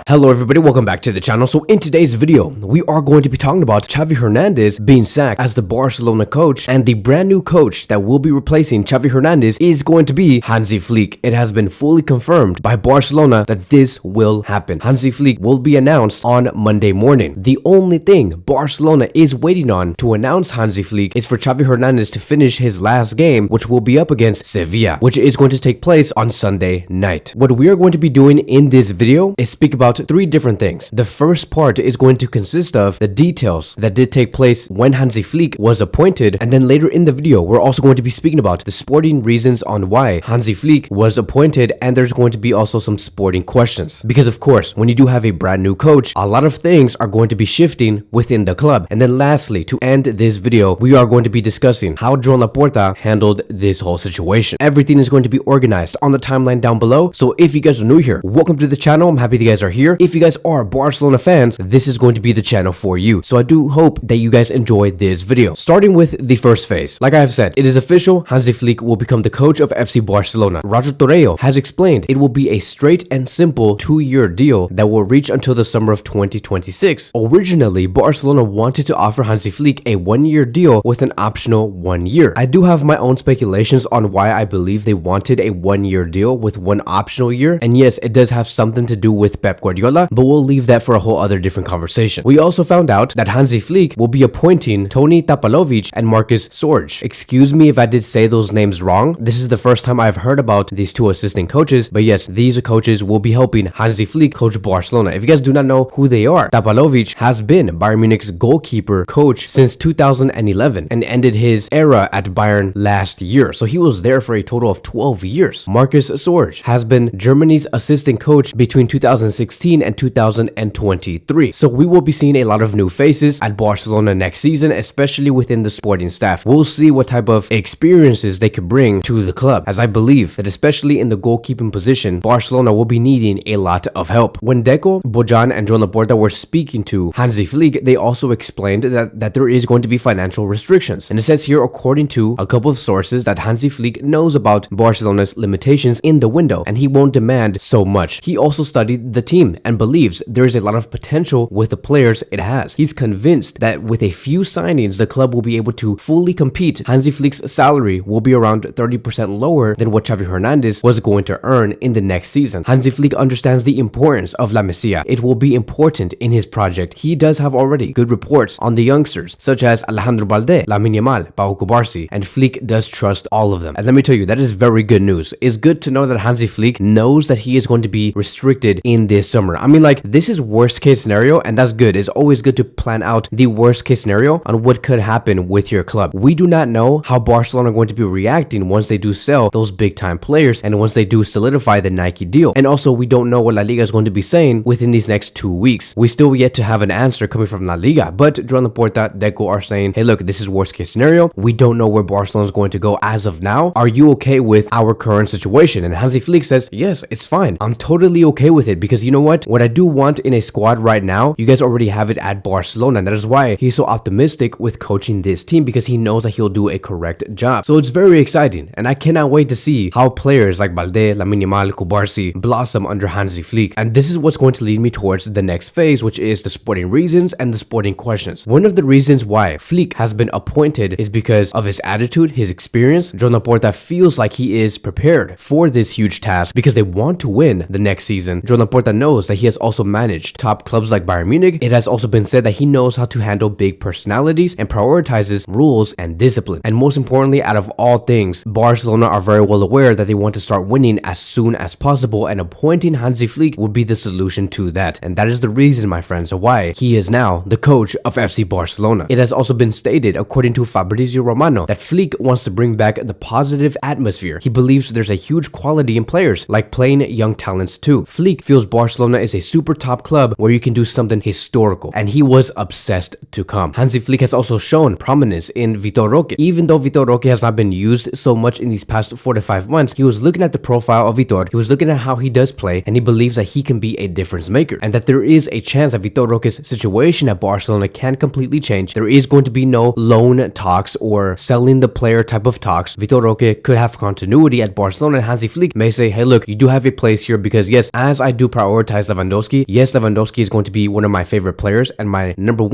Hello everybody, welcome back to the channel. So in today's video, we are going to be talking about Xavi Hernández being sacked as the Barcelona coach, and the brand new coach that will be replacing Xavi Hernández is going to be Hansi Flick. It has been fully confirmed by Barcelona that this will happen. Hansi Flick will be announced on Monday morning. The only thing Barcelona is waiting on to announce Hansi Flick is for Xavi Hernández to finish his last game, which will be up against Sevilla, which is going to take place on Sunday night. What we are going to be doing in this video is speak about three different things. The first part is going to consist of the details that did take place when Hansi Flick was appointed, and then later in the video we're also going to be speaking about the sporting reasons on why Hansi Flick was appointed, and there's going to be also some sporting questions, because of course when you do have a brand new coach, a lot of things are going to be shifting within the club. And then lastly, to end this video, we are going to be discussing how LaPorta handled this whole situation. Everything is going to be organized on the timeline down below, so if you guys are new here, welcome to the channel. I'm happy that you guys are here. If you guys are Barcelona fans, this is going to be the channel for you. So I do hope that you guys enjoy this video. Starting with the first phase. Like I have said, it is official, Hansi Flick will become the coach of FC Barcelona. Roger Torreo has explained it will be a straight and simple 2-year deal that will reach until the summer of 2026. Originally, Barcelona wanted to offer Hansi Flick a 1-year deal with an optional 1 year. I do have my own speculations on why I believe they wanted a 1-year deal with one optional year, and yes, it does have something to do with Pep Guardiola, but we'll leave that for a whole other different conversation. We also found out that Hansi Flick will be appointing Toni Tapalovic and Marcus Sorge. Excuse me if I did say those names wrong. This is the first time I've heard about these two assistant coaches, but yes, these coaches will be helping Hansi Flick coach Barcelona. If you guys do not know who they are, Tapalovic has been Bayern Munich's goalkeeper coach since 2011 and ended his era at Bayern last year, so he was there for a total of 12 years. Marcus Sorge has been Germany's assistant coach between 2016 and 2023. So we will be seeing a lot of new faces at Barcelona next season, especially within the sporting staff. We'll see what type of experiences they could bring to the club, as I believe that especially in the goalkeeping position, Barcelona will be needing a lot of help. When Deco, Bojan, and LaPorta were speaking to Hansi Flick, they also explained that there is going to be financial restrictions. And it says here, according to a couple of sources, that Hansi Flick knows about Barcelona's limitations in the window and he won't demand so much. He also studied the team and believes there is a lot of potential with the players it has. He's convinced that with a few signings, the club will be able to fully compete. Hansi Flick's salary will be around 30% lower than what Xavi Hernández was going to earn in the next season. Hansi Flick understands the importance of La Masia. It will be important in his project. He does have already good reports on the youngsters, such as Alejandro Balde, Lamine Yamal, Pau Cubarsí, and Flick does trust all of them. And let me tell you, that is very good news. It's good to know that Hansi Flick knows that he is going to be restricted in this summer. I mean, like, this is worst case scenario, and that's good. It's always good to plan out the worst case scenario on what could happen with your club. We do not know how Barcelona are going to be reacting once they do sell those big time players and once they do solidify the Nike deal. And also, we don't know what La Liga is going to be saying within these next 2 weeks. We still yet to have an answer coming from La Liga, but LaPorta, Deco are saying, hey look, this is worst case scenario. We don't know where Barcelona is going to go as of now. Are you okay with our current situation? And Hansi Flick says, yes, it's fine. I'm totally okay with it, because you know what I do want in a squad right now, you guys already have it at Barcelona, and that is why he's so optimistic with coaching this team, because he knows that he'll do a correct job. So it's very exciting, and I cannot wait to see how players like Balde, Lamine Yamal, Cubarsí blossom under Hansi Flick. And this is what's going to lead me towards the next phase, which is the sporting reasons and the sporting questions. One of the reasons why Flick has been appointed is because of his attitude, his experience. LaPorta feels like he is prepared for this huge task because they want to win the next season. LaPorta knows that he has also managed top clubs like Bayern Munich. It has also been said that he knows how to handle big personalities and prioritizes rules and discipline. And most importantly, out of all things, Barcelona are very well aware that they want to start winning as soon as possible, and appointing Hansi Flick would be the solution to that. And that is the reason, my friends, why he is now the coach of FC Barcelona. It has also been stated, according to Fabrizio Romano, that Flick wants to bring back the positive atmosphere. He believes there's a huge quality in players, like playing young talents too. Flick feels Barcelona is a super top club where you can do something historical, and he was obsessed to come. Hansi Flick has also shown prominence in Vitor Roque. Even though Vitor Roque has not been used so much in these past 4 to 5 months, he was looking at the profile of Vitor, he was looking at how he does play, and he believes that he can be a difference maker, and that there is a chance that Vitor Roque's situation at Barcelona can completely change. There is going to be no loan talks or selling the player type of talks. Vitor Roque could have continuity at Barcelona, and Hansi Flick may say, hey look, you do have a place here, because yes, as I do prioritize prioritize Lewandowski. Yes, Lewandowski is going to be one of my favorite players and my number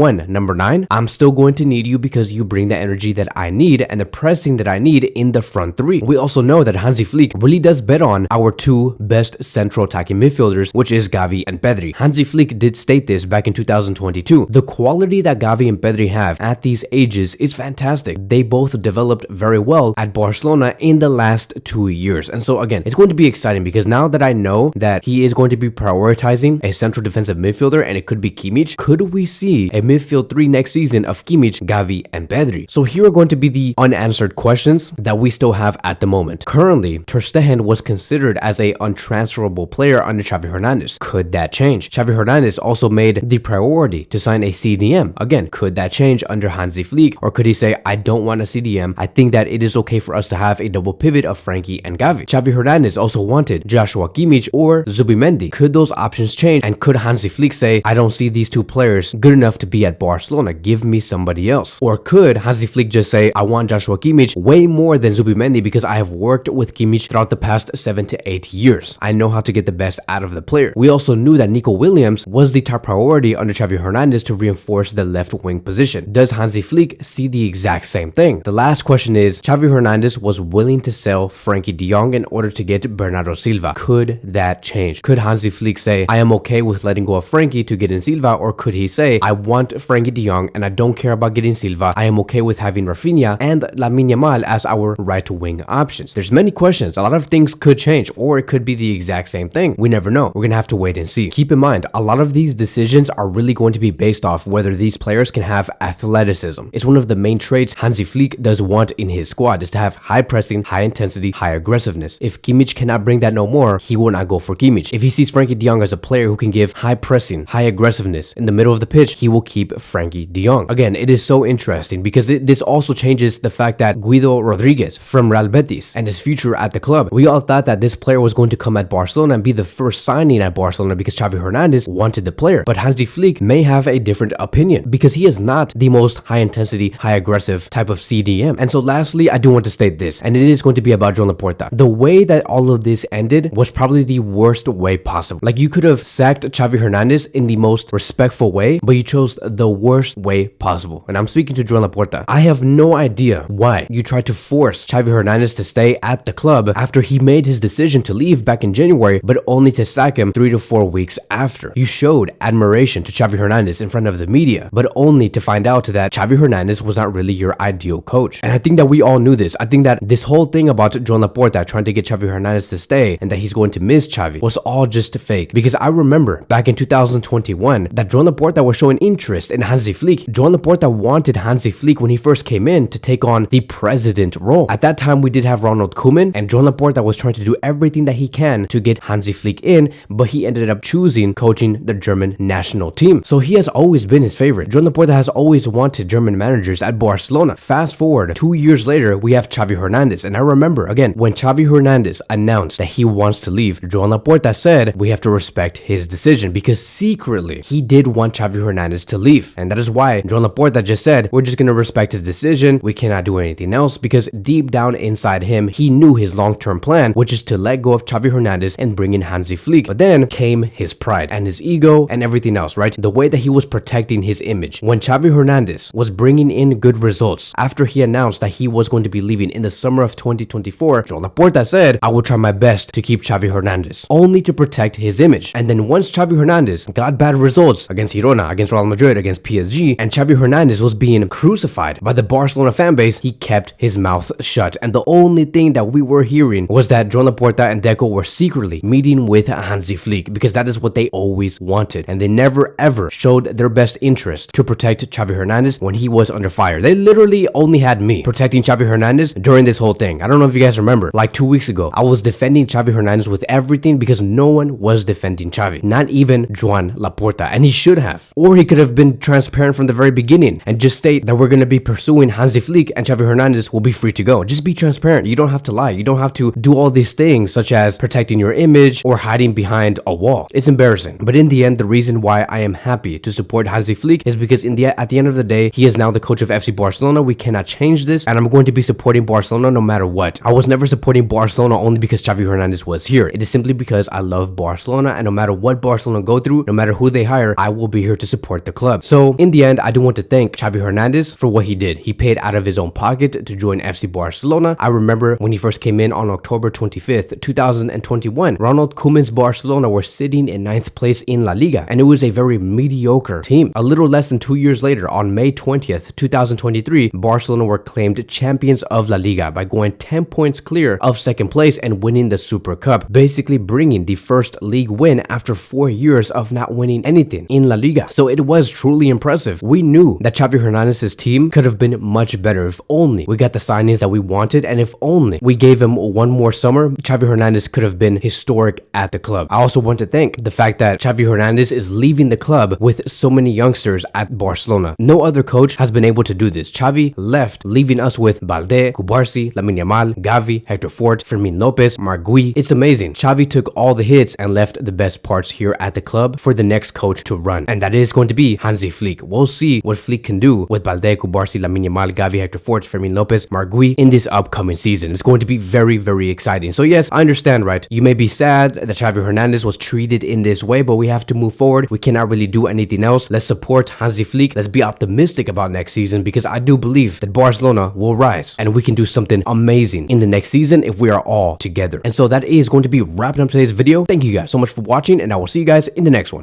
9. I'm still going to need you because you bring the energy that I need and the pressing that I need in the front three. We also know that Hansi Flick really does bet on our two best central attacking midfielders, which is Xavi and Pedri. Hansi Flick did state this back in 2022. The quality that Xavi and Pedri have at these ages is fantastic. They both developed very well at Barcelona in the last 2 years. And so again, it's going to be exciting because now that I know that he is going to be prioritizing a central defensive midfielder and it could be Kimmich, could we see a midfield three next season of Kimmich, Xavi, and Pedri? So here are going to be the unanswered questions that we still have at the moment. Currently, Ter Stegen was considered as a untransferable player under Xavi Hernández. Could that change? Xavi Hernández also made the priority to sign a CDM. Again, could that change under Hansi Flick? Or could he say, I don't want a CDM. I think that it is okay for us to have a double pivot of Frankie and Xavi. Xavi Hernández also wanted Joshua Kimmich or Zubimendi. Could those options change? And could Hansi Flick say, I don't see these two players good enough to be at Barcelona. Give me somebody else. Or could Hansi Flick just say, I want Joshua Kimmich way more than Zubimendi because I have worked with Kimmich throughout the past 7 to 8 years. I know how to get the best out of the player. We also knew that Nico Williams was the top priority under Xavi Hernández to reinforce the left wing position. Does Hansi Flick see the exact same thing? The last question is, Xavi Hernández was willing to sell Frankie de Jong in order to get Bernardo Silva. Could that change? Could Hansi Flick say, I am okay with letting go of Frankie to get in Silva? Or could he say, I want Frankie de Jong and I don't care about getting Silva. I am okay with having Rafinha and Lamine Yamal as our right wing options. There's many questions. A lot of things could change, or it could be the exact same thing. We never know. We're gonna have to wait and see. Keep in mind, a lot of these decisions are really going to be based off whether these players can have athleticism. It's one of the main traits Hansi Flick does want in his squad, is to have high pressing, high intensity, high aggressiveness. If Kimmich cannot bring that no more, he will not go for Kimmich. If he sees Frankie de Jong as a player who can give high pressing, high aggressiveness in the middle of the pitch, he will keep Frankie de Jong. Again, it is so interesting because this also changes the fact that Guido Rodriguez from Real Betis and his future at the club. We all thought that this player was going to come at Barcelona and be the first signing at Barcelona because Xavi Hernández wanted the player. But Hansi Flick may have a different opinion because he is not the most high intensity, high aggressive type of CDM. And so lastly, I do want to state this, and it is going to be about Joan LaPorta. The way that all of this ended was probably the worst way possible. Like, you could have sacked Xavi Hernández in the most respectful way, but you chose the worst way possible. And I'm speaking to Joan LaPorta. I have no idea why you tried to force Xavi Hernández to stay at the club after he made his decision to leave back in January, but only to sack him 3 to 4 weeks after. You showed admiration to Xavi Hernández in front of the media, but only to find out that Xavi Hernández was not really your ideal coach. And I think that we all knew this. I think that this whole thing about Joan LaPorta trying to get Xavi Hernández to stay and that he's going to miss Xavi was all just fake. Because I remember back in 2021 that Joan LaPorta was showing interest in Hansi Flick. Joan LaPorta wanted Hansi Flick when he first came in to take on the president role. At that time, we did have Ronald Koeman, and Joan LaPorta was trying to do everything that he can to get Hansi Flick in, but he ended up choosing coaching the German national team. So he has always been his favorite. Joan LaPorta has always wanted German managers at Barcelona. Fast forward 2 years later, we have Xavi Hernández. And I remember, again, when Xavi Hernández announced that he wants to leave, Joan LaPorta said, we have to respect his decision, because secretly he did want Xavi Hernández to leave. And that is why Joan LaPorta just said, we're just going to respect his decision. We cannot do anything else, because deep down inside him, he knew his long-term plan, which is to let go of Xavi Hernández and bring in Hansi Flick. But then came his pride and his ego and everything else, right? The way that he was protecting his image. When Xavi Hernández was bringing in good results after he announced that he was going to be leaving in the summer of 2024, Joan LaPorta said, I will try my best to keep Xavi Hernández, only to protect his image. And then once Xavi Hernández got bad results against Girona, against Real Madrid, against PSG, and Xavi Hernández was being crucified by the Barcelona fan base, he kept his mouth shut. And the only thing that we were hearing was that Joan LaPorta and Deco were secretly meeting with Hansi Flick, because that is what they always wanted. And they never ever showed their best interest to protect Xavi Hernández when he was under fire. They literally only had me protecting Xavi Hernández during this whole thing. I don't know if you guys remember, like 2 weeks ago, I was defending Xavi Hernández with everything because no one was defending Xavi, not even Joan LaPorta, and he should have. Or he could have been transparent from the very beginning and just state that we're going to be pursuing Hansi Flick and Xavi Hernández will be free to go. Just be transparent. You don't have to lie. You don't have to do all these things such as protecting your image or hiding behind a wall. It's embarrassing. But in the end, the reason why I am happy to support Hansi Flick is because at the end of the day, he is now the coach of FC Barcelona. We cannot change this, and I'm going to be supporting Barcelona no matter what. I was never supporting Barcelona only because Xavi Hernández was here. It is simply because I love Barcelona and no matter what Barcelona go through, no matter who they hire, I will be here to support the club. So in the end, I do want to thank Xavi Hernández for what he did. He paid out of his own pocket to join FC Barcelona. I remember when he first came in on October 25th, 2021, Ronald Koeman's Barcelona were sitting in 9th place in La Liga, and it was a very mediocre team. A little less than 2 years later, on May 20th, 2023, Barcelona were claimed champions of La Liga by going 10 points clear of second place and winning the Super Cup, basically bringing the first league win after 4 years of not winning anything in La Liga. So it was truly impressive. We knew that Xavi Hernández's team could have been much better if only we got the signings that we wanted, and if only we gave him one more summer, Xavi Hernández could have been historic at the club. I also want to thank the fact that Xavi Hernández is leaving the club with so many youngsters at Barcelona. No other coach has been able to do this. Xavi left, leaving us with Balde, Cubarsí, Lamine Yamal, Gavi, Hector Fort, Fermin Lopez, Margui. It's amazing. Xavi took all the hits and left the best parts here at the club for the next coach to run, and that is going to be Hansi Flick. We'll see what Flick can do with Balde, Cubarsí, Lamine Yamal, Gavi, Hector Fort, Fermin Lopez, Margui in this upcoming season. It's going to be very, very exciting. So yes, I understand, right? You may be sad that Xavi Hernández was treated in this way, but we have to move forward. We cannot really do anything else. Let's support Hansi Flick. Let's be optimistic about next season, because I do believe that Barcelona will rise and we can do something amazing in the next season if we are all together. And so that is going to be wrapping up today's video. Thank you guys so much for watching, and I will see you guys in the next one.